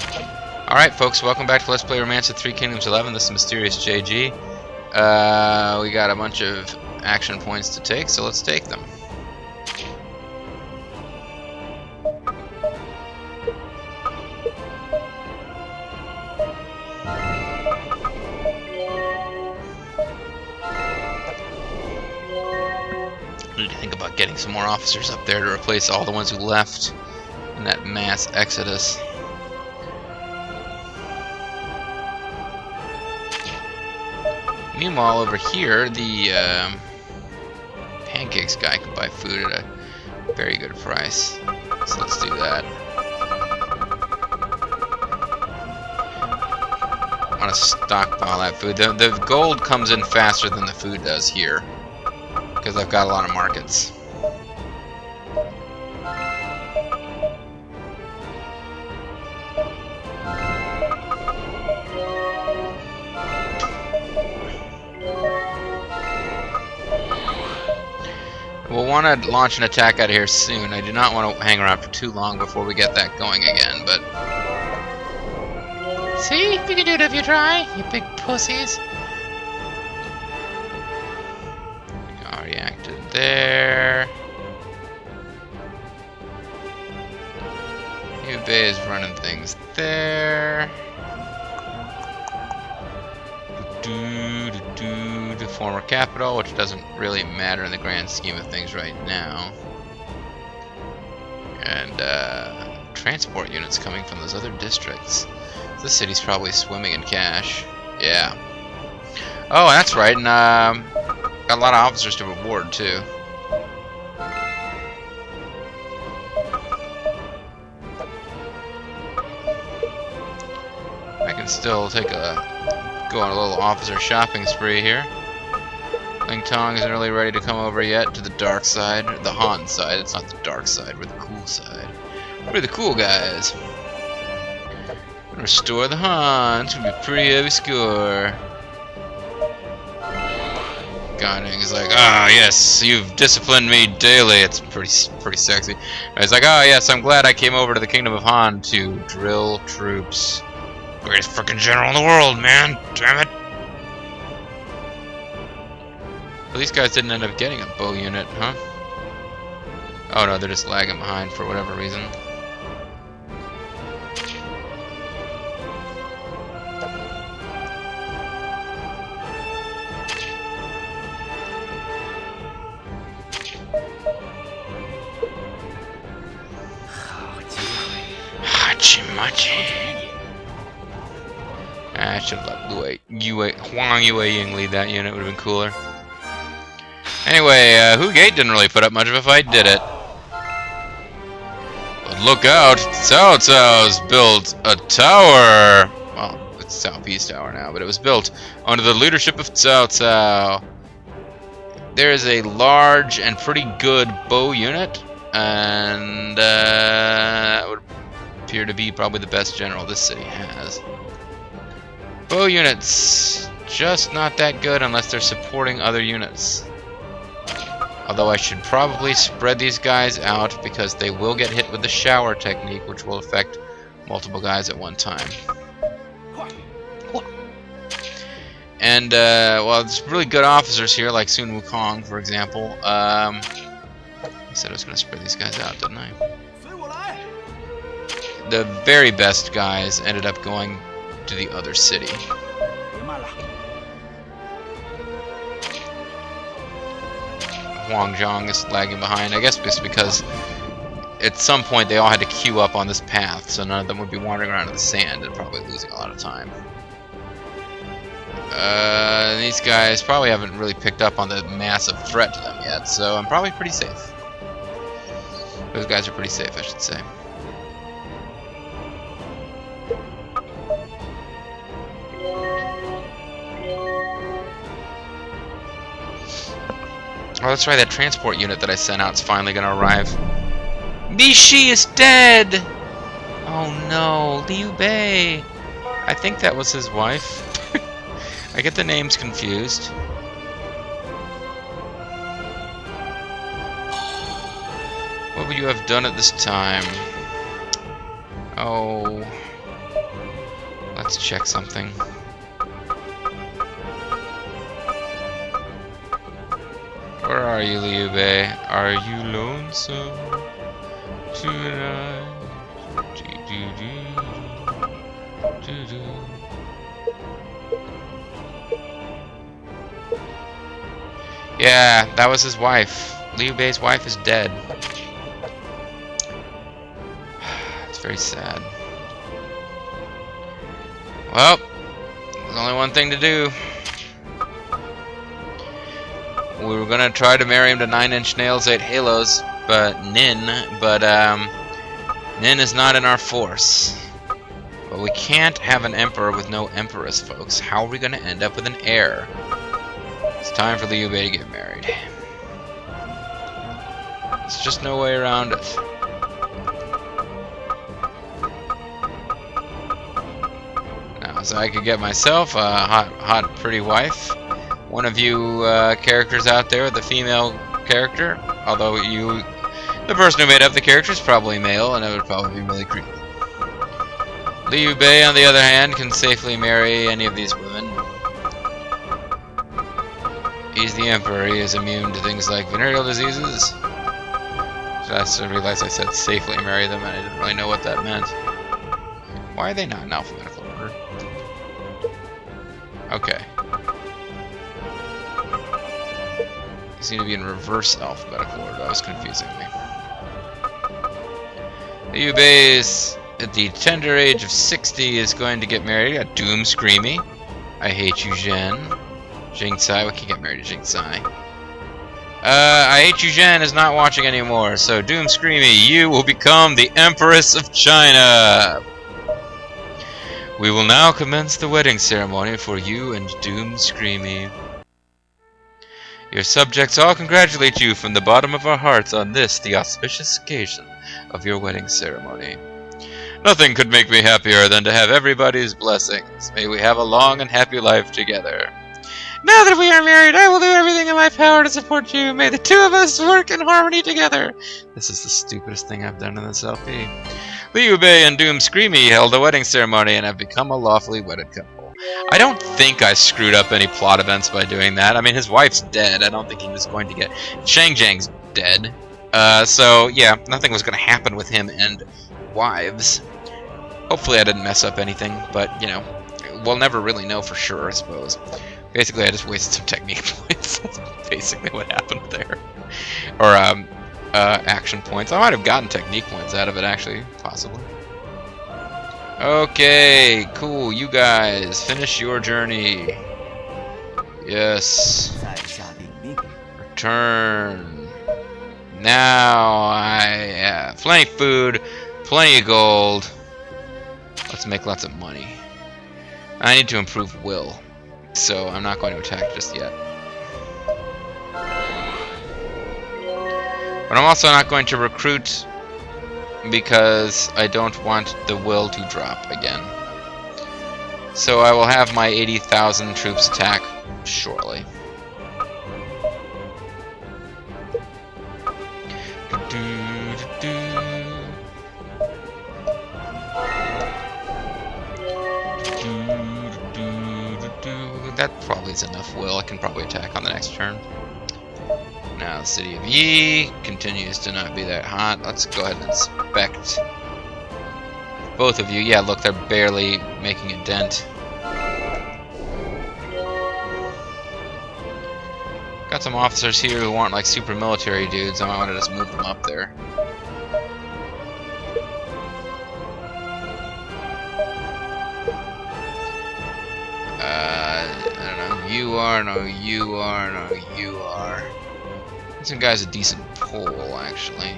Alright folks, welcome back to Let's Play Romance of Three Kingdoms 11. This is Mysterious JG. We got a bunch of action points to take, so let's take them. I need to think about getting some more officers up there to replace all the ones who left in that mass exodus. Meanwhile, over here, the pancakes guy can buy food at a very good price. So let's do that. I want to stockpile that food. The gold comes in faster than the food does here, because I've got a lot of markets. We'll want to launch an attack out of here soon. I do not want to hang around for too long before we get that going again, but... See? You can do it if you try, you big pussies. Already acted there. Liu Bei is running things there. The former capital, which doesn't really matter in the grand scheme of things right now. And transport units coming from those other districts. This city's probably swimming in cash. Yeah. Oh, that's right, and got a lot of officers to reward too. I can still go on a little officer shopping spree here. Ling Tong isn't really ready to come over yet to the dark side, or the Han side. It's not the dark side, we're the cool side. We're the cool guys. Gonna restore the Han. It's gonna be a pretty heavy score. Gunning is like, ah, yes, you've disciplined me daily. It's pretty sexy. And he's like, oh yes, I'm glad I came over to the Kingdom of Han to drill troops. Greatest freaking general in the world, man! Damn it! Well, these guys didn't end up getting a bow unit, huh? Oh no, they're just lagging behind for whatever reason. Hachimachi. I should have let Huang Ying lead that unit, would have been cooler. Anyway, Hu Gate didn't really put up much of a fight, did it? But look out! Cao Cao's built a tower! Well, it's Cao Pi's tower now, but it was built under the leadership of Cao Cao. There is a large and pretty good bow unit, and that would appear to be probably the best general this city has. Bow units, just not that good unless they're supporting other units. Although I should probably spread these guys out because they will get hit with the shower technique, which will affect multiple guys at one time. And, well, there's really good officers here, like Sun Wukong, for example. I said I was going to spread these guys out, didn't I? The very best guys ended up going to the other city. Huang Zhang is lagging behind. I guess it's because at some point they all had to queue up on this path, so none of them would be wandering around in the sand and probably losing a lot of time. These guys probably haven't really picked up on the massive threat to them yet, so I'm probably pretty safe. Those guys are pretty safe, I should say. Oh, that's right, that transport unit that I sent out is finally gonna arrive. Mishi is dead! Oh no, Liu Bei! I think that was his wife. I get the names confused. What would you have done at this time? Oh, Let's check something. Where are you, Liu Bei? Are you lonesome tonight? Yeah, that was his wife. Liu Bei's wife is dead. It's very sad. Well, there's only one thing to do. We were gonna try to marry him to 9-inch nails, 8 halos, Nin is not in our force. But we can't have an emperor with no empress, folks. How are we gonna end up with an heir? It's time for Liu Bei to get married. There's just no way around it. Now, so I could get myself a hot, pretty wife. One of you characters out there with a female character, although the person who made up the character is probably male, and it would probably be really creepy. Liu Bei, on the other hand, can safely marry any of these women. He's the emperor. He is immune to things like venereal diseases. So I realized I said safely marry them, and I didn't really know what that meant. Why are they not in alphabetical order? Okay. They seem to be in reverse alphabetical order. That was confusing me. Liu Bei is at the tender age of 60 is going to get married. Got Doom Screami. I hate you, Zhen. Jing Tsai, we can get married to Jing Tsai. I hate you, Zhen is not watching anymore, so Doom Screami, you will become the Empress of China. We will now commence the wedding ceremony for you and Doom Screami. Your subjects all congratulate you from the bottom of our hearts on this, the auspicious occasion of your wedding ceremony. Nothing could make me happier than to have everybody's blessings. May we have a long and happy life together. Now that we are married, I will do everything in my power to support you. May the two of us work in harmony together. This is the stupidest thing I've done in this LP. Liu Bei and Doom Screami held a wedding ceremony and have become a lawfully wedded couple. I don't think I screwed up any plot events by doing that. I mean, his wife's dead. I don't think he was going to get... Shang Jiang's dead. So, yeah, nothing was going to happen with him and wives. Hopefully I didn't mess up anything, but, you know, we'll never really know for sure, I suppose. Basically, I just wasted some technique points. That's basically what happened there. Or, action points. I might have gotten technique points out of it, actually. Possibly. Okay, cool. You guys, finish your journey. Yes. Return. Now I have plenty of food, plenty of gold. Let's make lots of money. I need to improve will. So I'm not going to attack just yet. But I'm also not going to recruit because I don't want the will to drop again. So I will have my 80,000 troops attack shortly. That probably is enough will. I can probably attack on the next turn. Now the city of Yi continues to not be that hot. Let's go ahead and inspect both of you. Yeah, look, they're barely making a dent. Got some officers here who aren't like super military dudes. I might want to just move them up there. You are, no, you are, no, you are. Some guy's a decent pull, actually.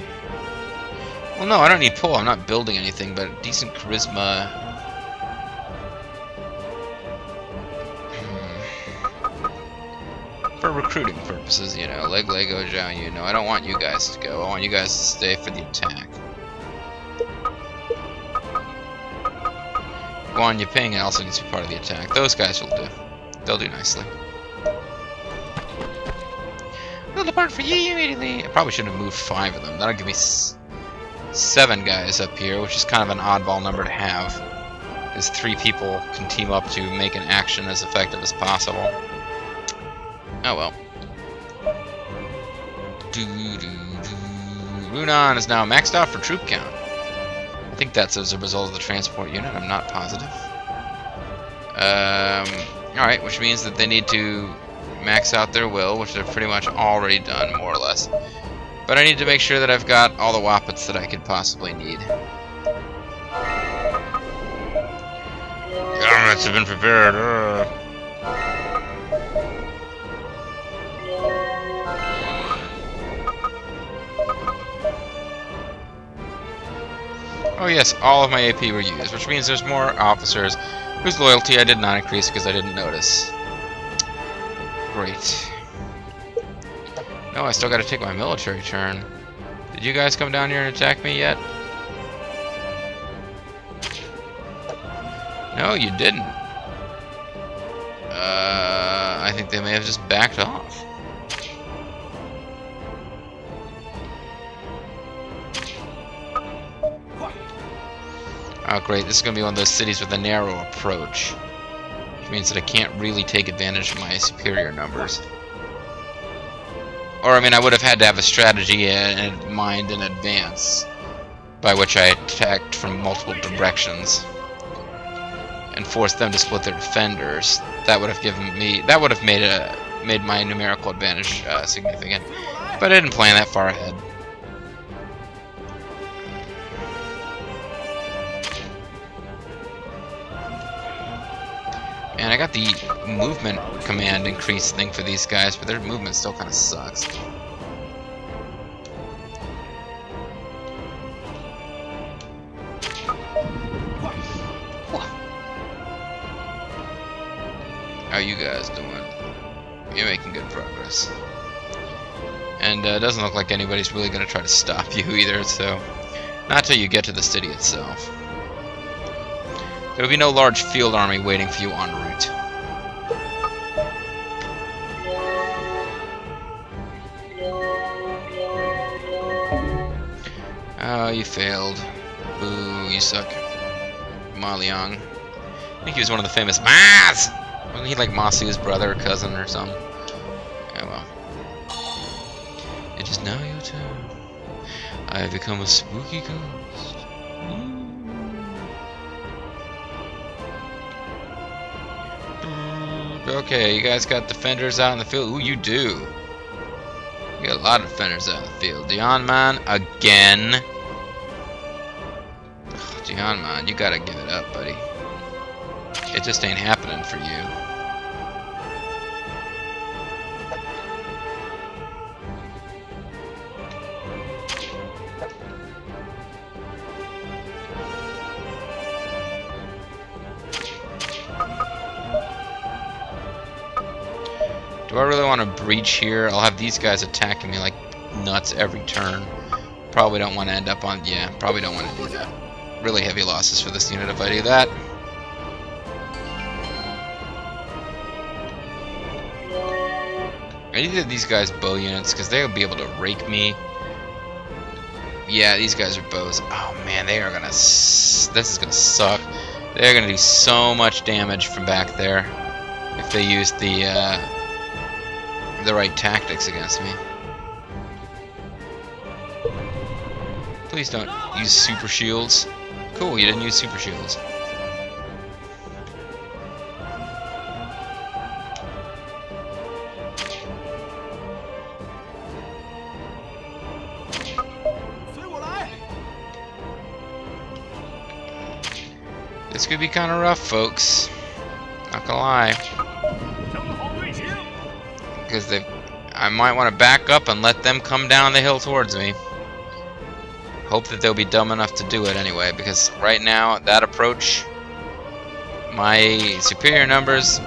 Well, no, I don't need pull. I'm not building anything, but decent charisma. For recruiting purposes, you know. Lego, Zhao, you know. I don't want you guys to go. I want you guys to stay for the attack. Guan Yiping also needs to be part of the attack. Those guys will do. They'll do nicely. We'll depart for you immediately. I probably should have moved 5 of them. That'll give me 7 guys up here, which is kind of an oddball number to have. Because 3 people can team up to make an action as effective as possible. Oh well. Runan is now maxed out for troop count. I think that's as a result of the transport unit. I'm not positive. Alright, which means that they need to max out their will, which they've pretty much already done, more or less. But I need to make sure that I've got all the wappets that I could possibly need. Garments have been prepared. Oh yes, all of my AP were used, which means there's more officers whose loyalty I did not increase because I didn't notice. Great. No, I still gotta take my military turn. Did you guys come down here and attack me yet? No, you didn't. I think they may have just backed off. Oh great, this is going to be one of those cities with a narrow approach. Which means that I can't really take advantage of my superior numbers. Or, I mean, I would have had to have a strategy in mind in advance, by which I attacked from multiple directions. And forced them to split their defenders. That would have given me... That would have made my numerical advantage significant. But I didn't plan that far ahead. And I got the movement command increase thing for these guys, but their movement still kind of sucks. How you guys doing? You're making good progress. And it doesn't look like anybody's really going to try to stop you either, so... Not till you get to the city itself. There will be no large field army waiting for you en route. Oh, you failed. Boo, you suck. Ma Liang. I think he was one of the famous Mas! Wasn't he like Ma Su's brother or cousin or something? Yeah, well. It is now your turn. I have become a spooky ghost. Okay, you guys got defenders out in the field. Ooh, you do. You got a lot of defenders out in the field. Dion Man, again. Dion Man, you gotta give it up, buddy. It just ain't happening for you. Do I really want to breach here? I'll have these guys attacking me like nuts every turn. Probably don't want to end up on... Yeah, probably don't want to do that. Really heavy losses for this unit if I do that. I needed these guys bow units because they'll be able to rake me. Yeah, these guys are bows. Oh man, they are gonna... This is gonna suck. They're gonna do so much damage from back there if they use the right tactics against me. Please don't use super shields. Cool, you didn't use super shields. This could be kind of rough, folks. Not gonna lie. Because I might want to back up and let them come down the hill towards me. Hope that they'll be dumb enough to do it anyway, because right now, that approach, my superior numbers,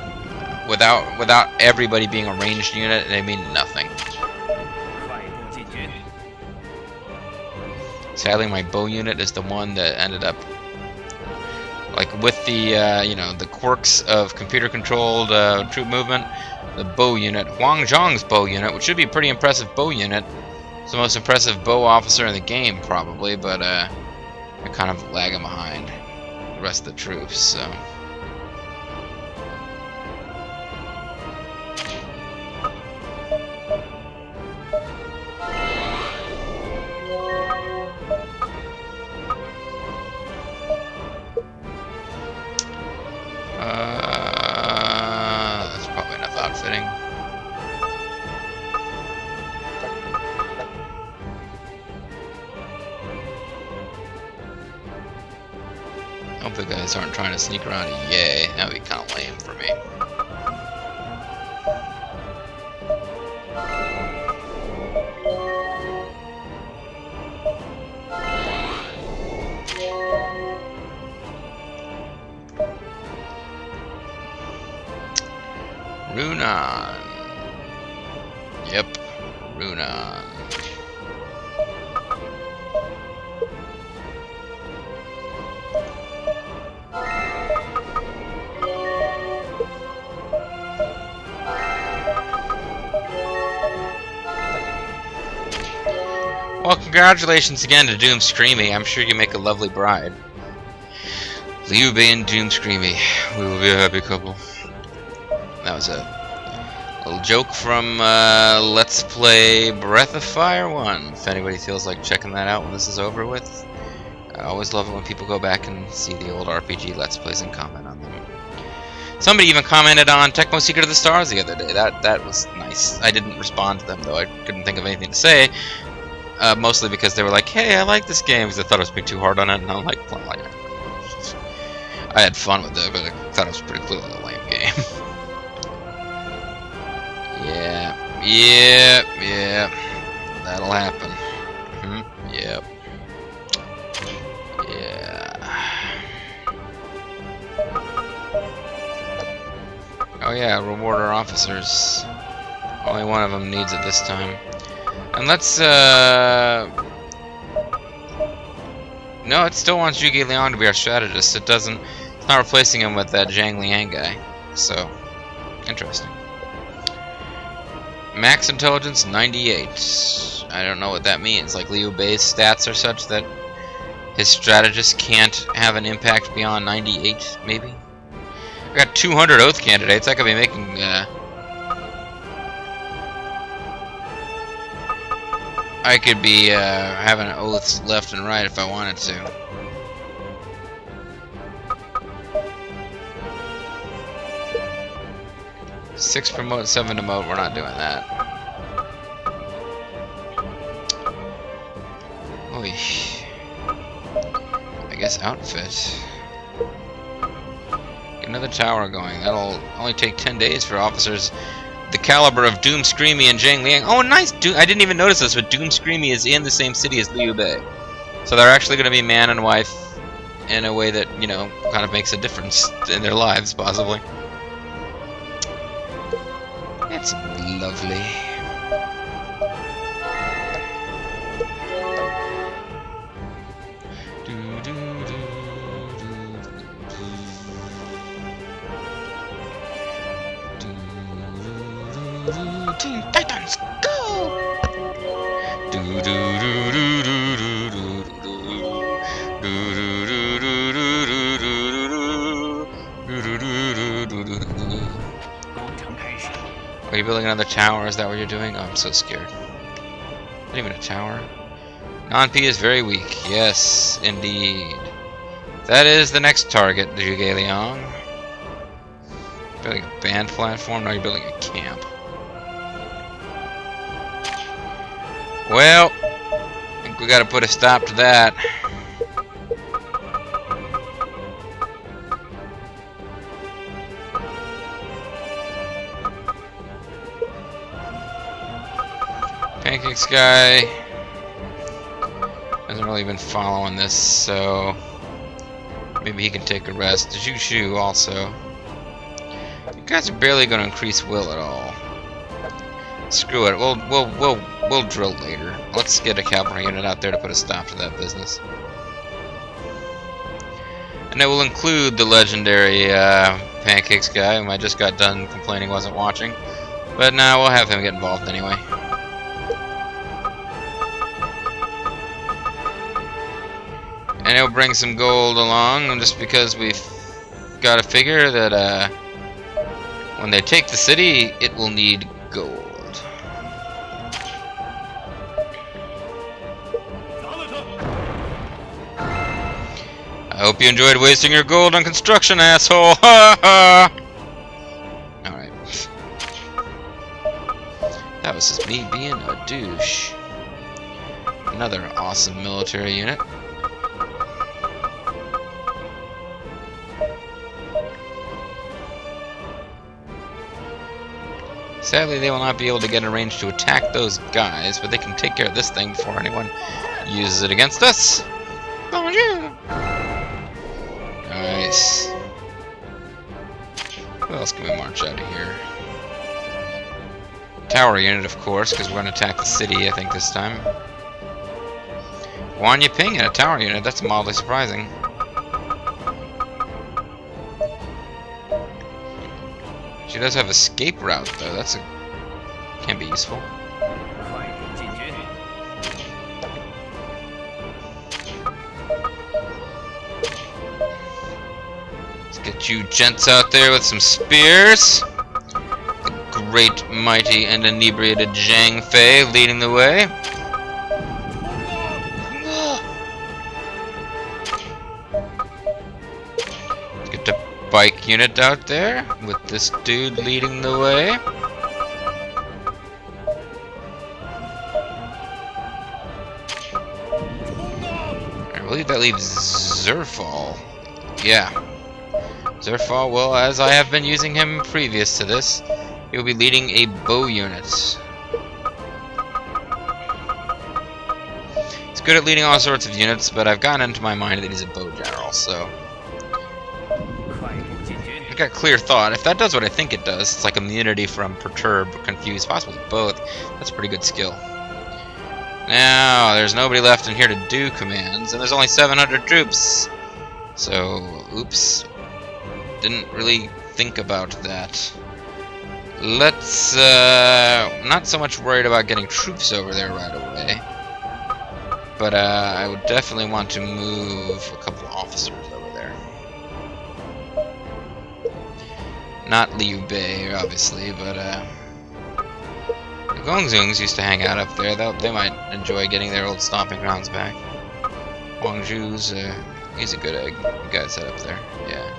without everybody being a ranged unit, they mean nothing. Sadly, my bow unit is the one that ended up, like with the, you know, the quirks of computer-controlled troop movement, the bow unit, Huang Zhang's bow unit, which should be a pretty impressive bow unit. It's the most impressive bow officer in the game, probably, but they're kind of lagging behind. rest of the troops, so... That's probably enough outfitting. I hope the guys aren't trying to sneak around a yay. That would be kind of lame for me. Runan. Yep, Runan. Well, congratulations again to Doom Screami. I'm sure you make a lovely bride. Liu Bei and Doom Screami. We will be a happy couple. That was a little joke from Let's Play Breath of Fire 1. If anybody feels like checking that out when this is over with. I always love it when people go back and see the old RPG Let's Plays and comment on them. Somebody even commented on Tecmo Secret of the Stars the other day. That was nice. I didn't respond to them, though. I couldn't think of anything to say. Mostly because they were like, hey, I like this game, because I thought I was being too hard on it, and I'm like, well, I had fun with it, but I thought it was pretty clearly a lame game. Yeah, that'll happen. Yep. Yeah. Oh yeah, reward our officers. Only one of them needs it this time. And let's, no, it still wants Zhuge Liang to be our strategist. It's not replacing him with that Zhang Liang guy. So, interesting. Max intelligence, 98. I don't know what that means. Like, Liu Bei's stats are such that his strategist can't have an impact beyond 98, maybe? I got 200 oath candidates. I could be making, I could be having oaths left and right if I wanted to. Six promote, 7 demote. We're not doing that. Oy. I guess outfit. Get another tower going. That'll only take 10 days for officers the caliber of Doom Screami and Zhang Liang. Oh, nice! I didn't even notice this, but Doom Screami is in the same city as Liu Bei. So they're actually going to be man and wife in a way that, you know, kind of makes a difference in their lives, possibly. It's lovely. Teen Titans, go! Are you building another tower? Is that what you're doing? Oh, I'm so scared. Not even a tower. Non-P is very weak. Yes, indeed. That is the next target, Zhuge Liang. Building a band platform? No, you're building a camp. Well, I think we gotta put a stop to that. Pancakes guy hasn't really been following this, so maybe he can take a rest. Zhu also. You guys are barely gonna increase will at all. Screw it. We'll drill later. Let's get a cavalry unit out there to put a stop to that business. And it will include the legendary Pancakes guy, whom I just got done complaining wasn't watching. But now we'll have him get involved anyway. And it'll bring some gold along, just because we've got to figure that when they take the city, it will need gold. I hope you enjoyed wasting your gold on construction, asshole! Ha ha! Alright. That was just me being a douche. Another awesome military unit. Sadly, they will not be able to get in range to attack those guys, but they can take care of this thing before anyone uses it against us. Bonjour! Nice. Who else can we march out of here? Tower unit, of course, because we're going to attack the city, I think, this time. Guan Yiping and a tower unit, that's mildly surprising. She does have escape route, though. That's can be useful. Let's get you gents out there with some spears. The great, mighty, and inebriated Zhang Fei leading the way. Let's get the bike unit out there with this dude leading the way. I believe that leaves Zerfall. Yeah. Zerfall, well, as I have been using him previous to this, he will be leading a bow unit. He's good at leading all sorts of units, but I've gotten into my mind that he's a bow general, so... I've got clear thought. If that does what I think it does, it's like immunity from perturb, confuse, possibly both. That's a pretty good skill. Now, there's nobody left in here to do commands, and there's only 700 troops. So, oops. Didn't really think about that. Let's, not so much worried about getting troops over there right away. But, I would definitely want to move a couple of officers over there. Not Liu Bei, obviously, but, the Gongzungs used to hang out up there. They might enjoy getting their old stomping grounds back. Guangzhou's, he's a good egg. You guys head up there. Yeah.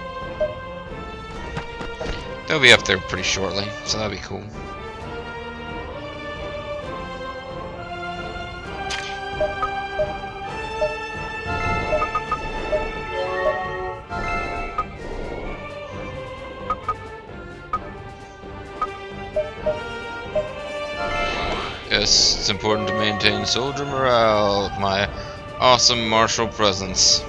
They'll be up there pretty shortly, so that'll be cool. Yes, it's important to maintain soldier morale with my awesome martial presence.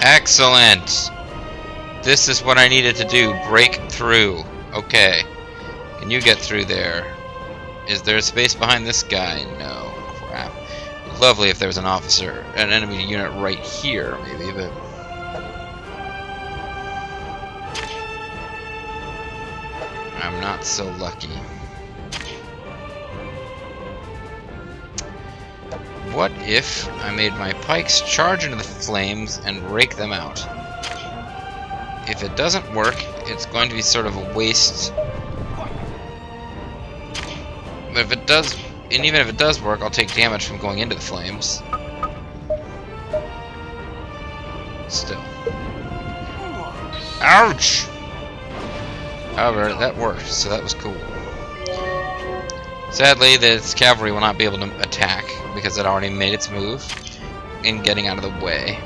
Excellent! This is what I needed to do. Break through. Okay. Can you get through there? Is there a space behind this guy? No. Crap. Lovely if there was an officer, an enemy unit right here, maybe, but... I'm not so lucky. What if I made my pikes charge into the flames and rake them out? If it doesn't work, it's going to be sort of a waste. But if it does, and even if it does work, I'll take damage from going into the flames. Still. Ouch! However, that worked, so that was cool. Sadly, this cavalry will not be able to attack, because it already made its move in getting out of the way.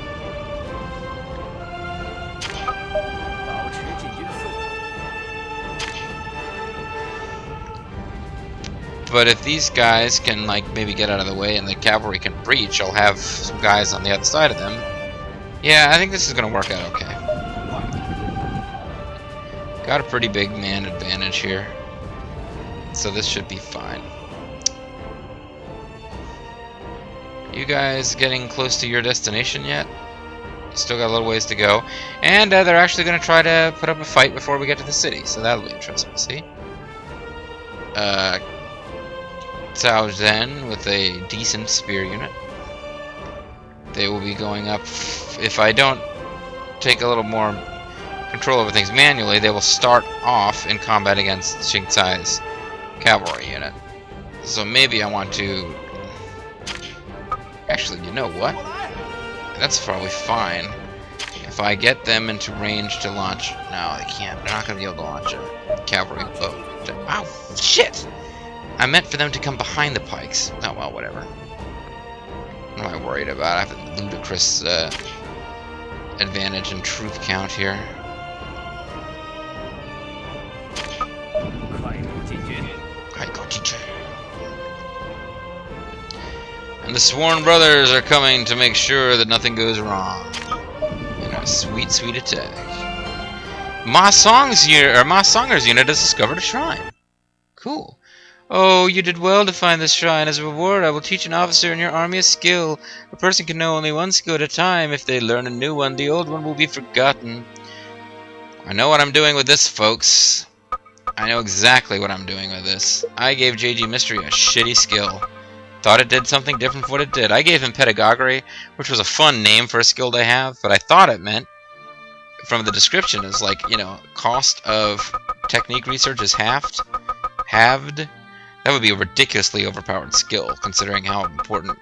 But if these guys can, like, maybe get out of the way and the cavalry can breach, I'll have some guys on the other side of them. Yeah, I think this is going to work out okay. Got a pretty big man advantage here. So this should be fine. You guys getting close to your destination yet? Still got a little ways to go. And they're actually going to try to put up a fight before we get to the city, so that'll be interesting to see. Cao Zhen with a decent spear unit. They will be going up. If I don't take a little more control over things manually, they will start off in combat against Xing Cai's cavalry unit. So maybe I want to... Actually, you know what? That's probably fine. If I get them into range to launch... No, they can't. They're not going to be able to launch a cavalry boat. Ow! Shit! I meant for them to come behind the pikes. Oh, well, whatever. What am I worried about? I have a ludicrous advantage in troop count here. And the Sworn Brothers are coming to make sure that nothing goes wrong in our sweet, sweet attack. Ma Songer's unit has discovered a shrine. Cool. Oh, you did well to find this shrine. As a reward, I will teach an officer in your army a skill. A person can know only one skill at a time. If they learn a new one, the old one will be forgotten. I know what I'm doing with this, folks. I know exactly what I'm doing with this. I gave JG Mystery a shitty skill. Thought it did something different from what it did. I gave him Pedagogy, which was a fun name for a skill to have, but I thought it meant, from the description, is like, you know, cost of technique research is halved. That would be a ridiculously overpowered skill, considering how important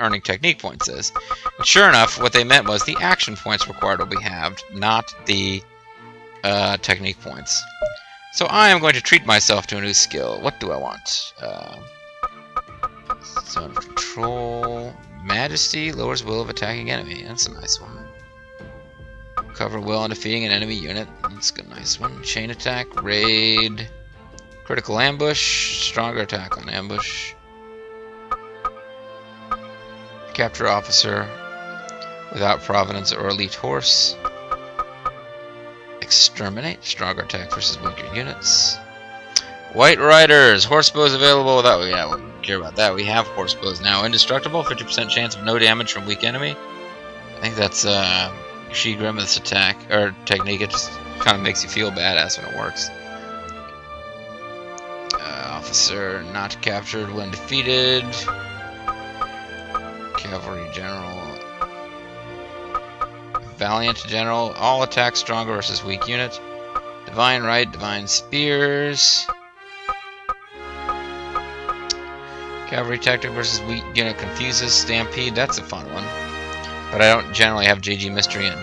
earning technique points is. And sure enough, what they meant was the action points required will be halved, not the technique points. So I am going to treat myself to a new skill. What do I want? Zone of Control. Majesty lowers will of attacking enemy. That's a nice one. Cover will on defeating an enemy unit. That's a nice one. Chain attack. Raid. Critical ambush. Stronger attack on ambush. Capture officer without provenance or elite horse. Exterminate. Stronger attack versus weaker units. White Riders. Horse bows available without... Yeah, we don't care about that. We have horse bows now. Indestructible. 50% chance of no damage from weak enemy. I think that's She Grimace's attack or technique. It just kind of makes you feel badass when it works. Officer not captured when defeated. Cavalry General. Valiant General. All attacks stronger versus weak unit. Divine Right. Divine Spears. Cavalry Tactic versus weak unit confuses. Stampede, that's a fun one. But I don't generally have JG Mystery in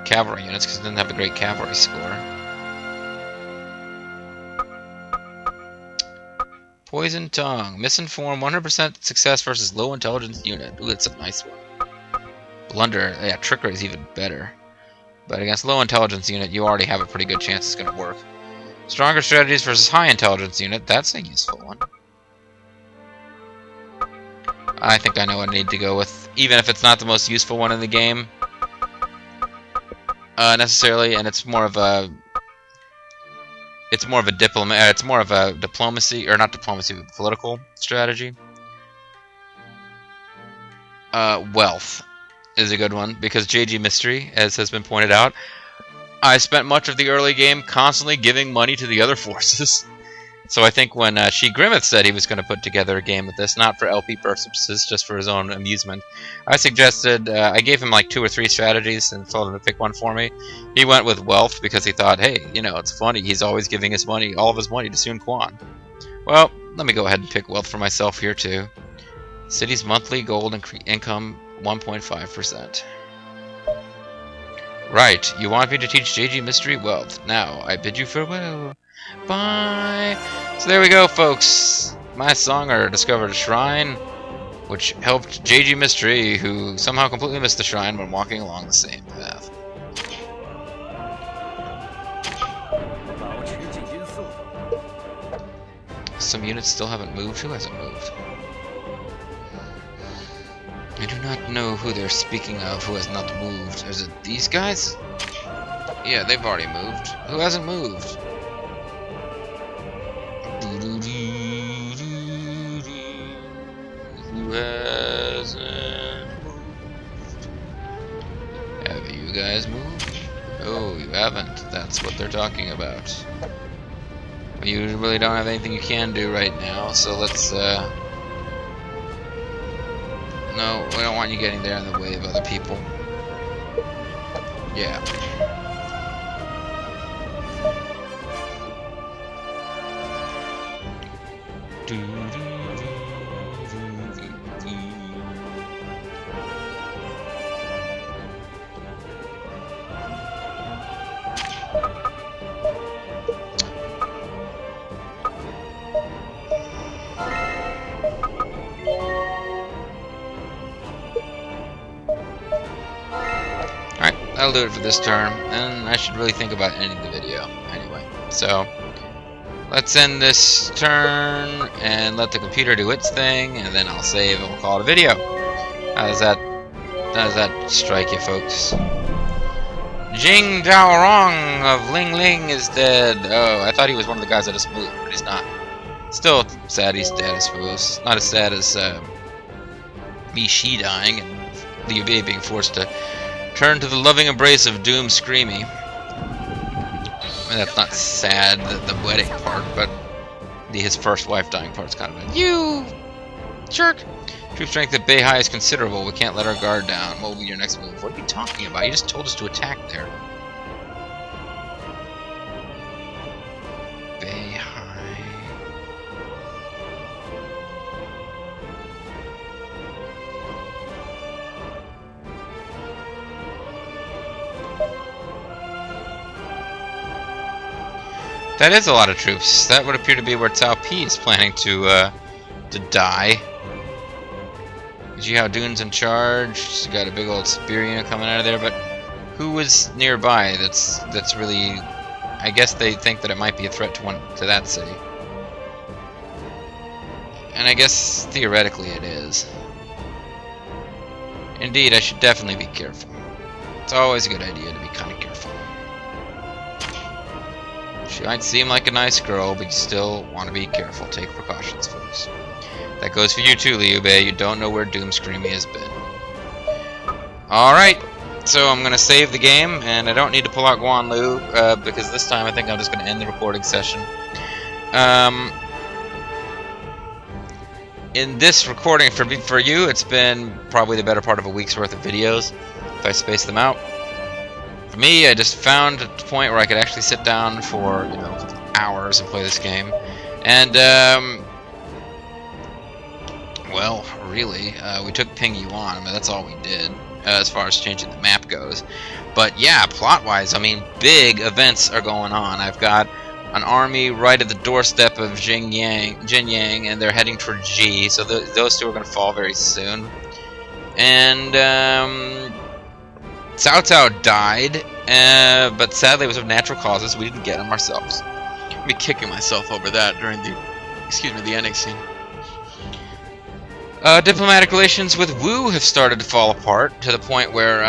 cavalry units because it doesn't have a great cavalry score. Poison Tongue. Misinform, 100% success versus low intelligence unit. Ooh, that's a nice one. Blunder, yeah, Trickery is even better. But against low intelligence unit, you already have a pretty good chance it's going to work. Stronger strategies versus high intelligence unit, that's a useful one. I think I know what I need to go with, even if it's not the most useful one in the game necessarily, and it's more of a diplomacy, or not diplomacy, but political strategy. Wealth is a good one because JG Mystery, as has been pointed out, I spent much of the early game constantly giving money to the other forces. So I think when She Grimace said he was going to put together a game with this, not for LP purposes, just for his own amusement, I suggested, I gave him like 2 or 3 strategies and told him to pick one for me. He went with Wealth because he thought, hey, you know, it's funny, he's always giving his money, all of his money to Sun Quan. Well, let me go ahead and pick Wealth for myself here too. City's monthly gold income, 1.5%. Right, you want me to teach JG Mystery Wealth. Now, I bid you farewell. Bye! So there we go, folks. My Songer discovered a shrine, which helped JG Mystery, who somehow completely missed the shrine when walking along the same path. Some units still haven't moved. Who hasn't moved? I do not know who they're speaking of who has not moved. Is it these guys? Yeah, they've already moved. Who hasn't moved? Who hasn't moved? Have you That's what they're talking about. But you really don't have anything you can do right now, so let's, no, we don't want you getting there in the way of other people. Yeah. Alright, that'll do it for this turn, and I should really think about ending the video anyway. So, let's end this turn and let the computer do its thing, and then I'll save and we'll call it a video. How does that strike you, folks? Jing Daorong of Ling Ling is dead. Oh, I thought he was one of the guys that just moved, but he's not. Still sad he's dead, I suppose. Not as sad as Mi Shi dying and Liu Bei being forced to turn to the loving embrace of Doom Screami. I mean, that's not sad, the wedding part, but his first wife dying part's kind of a you jerk. Troop strength at Bei High is considerable. We can't let our guard down. What will be your next move? What are you talking about? You just told us to attack there. Bei High. That is a lot of troops. That would appear to be where Cao Pi is planning to die. Jihao Dun's in charge. She's got a big old spear unit coming out of there, but who is nearby that's really... I guess they think that it might be a threat to that city. And I guess theoretically it is. Indeed, I should definitely be careful. It's always a good idea to be kind of careful. She might seem like a nice girl, but you still want to be careful. Take precautions, folks. That goes for you too, Liu Bei. You don't know where Doom Screami has been. Alright, so I'm going to save the game, and I don't need to pull out Guan Lu, because this time I think I'm just going to end the recording session. In this recording, for you, it's been probably the better part of a week's worth of videos, if I space them out. For me, I just found a point where I could actually sit down for, you know, hours and play this game. And, well, really, we took Ping Yuan. I mean, that's all we did, as far as changing the map goes. But yeah, plot-wise, I mean, big events are going on. I've got an army right at the doorstep of Jinyang, and they're heading toward Ji, so those two are going to fall very soon. And, Cao Cao died, but sadly it was of natural causes. We didn't get him ourselves. I'll be kicking myself over that during the ending scene. Diplomatic relations with Wu have started to fall apart to the point where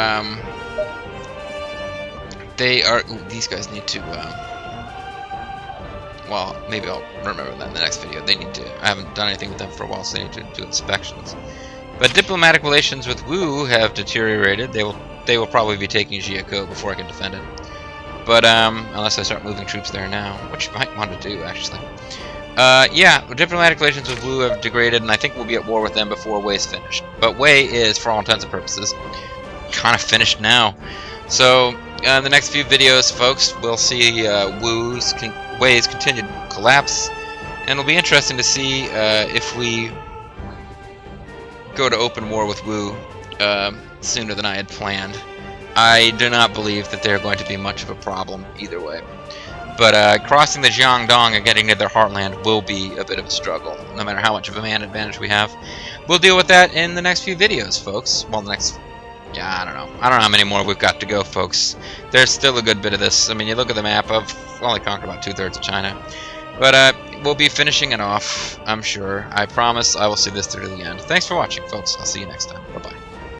they are. Ooh, these guys need to. Well, maybe I'll remember that in the next video. They need to. I haven't done anything with them for a while, so they need to do inspections. But diplomatic relations with Wu have deteriorated. They will probably be taking Jiako before I can defend it. But unless I start moving troops there now, which you might want to do actually. Yeah, diplomatic relations with Wu have degraded, and I think we'll be at war with them before Wei's finished. But Wei is, for all intents and purposes, kind of finished now. So, in the next few videos, folks, we'll see Wei's continued collapse, and it'll be interesting to see if we go to open war with Wu sooner than I had planned. I do not believe that they're going to be much of a problem either way. But crossing the Jiangdong and getting to their heartland will be a bit of a struggle, no matter how much of a man advantage we have. We'll deal with that in the next few videos, folks. Well, the next... Yeah, I don't know. I don't know how many more we've got to go, folks. There's still a good bit of this. I mean, you look at the map, I've only conquered about 2/3 of China. But we'll be finishing it off, I'm sure. I promise I will see this through to the end. Thanks for watching, folks. I'll see you next time. Bye-bye.